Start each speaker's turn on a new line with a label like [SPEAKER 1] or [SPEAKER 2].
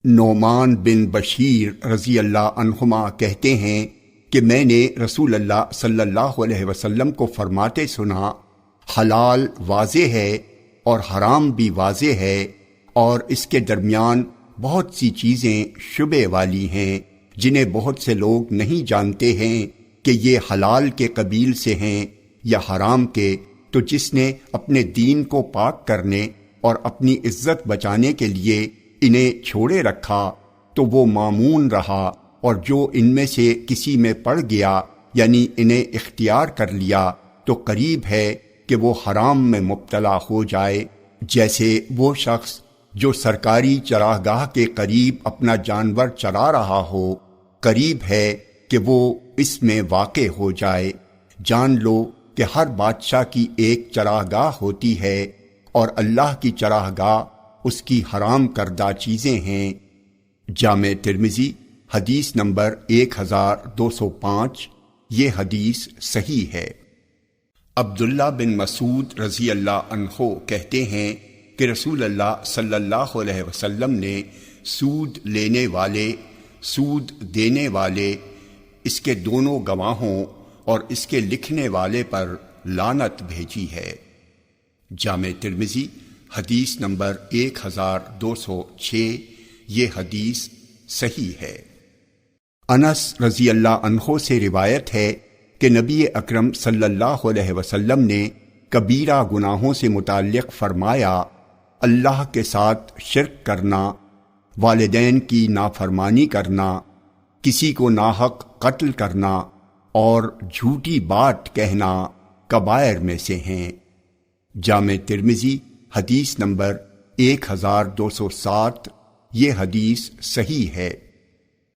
[SPEAKER 1] نعمان بن بشیر رضی اللہ عنہما کہتے ہیں کہ میں نے رسول اللہ صلی اللہ علیہ وسلم کو فرماتے سنا، حلال واضح ہے اور حرام بھی واضح ہے، اور اس کے درمیان بہت سی چیزیں شبہ والی ہیں جنہیں بہت سے لوگ نہیں جانتے ہیں کہ یہ حلال کے قبیل سے ہیں یا حرام کے، تو جس نے اپنے دین کو پاک کرنے اور اپنی عزت بچانے کے لیے انہیں چھوڑے رکھا تو وہ مامون رہا، اور جو ان میں سے کسی میں پڑ گیا یعنی انہیں اختیار کر لیا تو قریب ہے کہ وہ حرام میں مبتلا ہو جائے، جیسے وہ شخص جو سرکاری چراگاہ کے قریب اپنا جانور چرا رہا ہو، قریب ہے کہ وہ اس میں واقع ہو جائے۔ جان لو کہ ہر بادشاہ کی ایک چراگاہ ہوتی ہے، اور اللہ کی چراگاہ اس کی حرام کردہ چیزیں ہیں۔ جامع ترمذی حدیث نمبر 1205۔ یہ حدیث صحیح ہے۔ عبداللہ بن مسعود رضی اللہ عنہ کہتے ہیں کہ رسول اللہ صلی اللہ علیہ وسلم نے سود لینے والے، سود دینے والے، اس کے دونوں گواہوں اور اس کے لکھنے والے پر لعنت بھیجی ہے۔ جامع ترمذی حدیث نمبر 1206۔ یہ حدیث صحیح ہے۔ انس رضی اللہ عنہ سے روایت ہے کہ نبی اکرم صلی اللہ علیہ وسلم نے کبیرہ گناہوں سے متعلق فرمایا، اللہ کے ساتھ شرک کرنا، والدین کی نافرمانی کرنا، کسی کو ناحق قتل کرنا اور جھوٹی بات کہنا کبائر میں سے ہیں۔ جامع ترمذی حدیث نمبر 1207۔ یہ حدیث صحیح ہے۔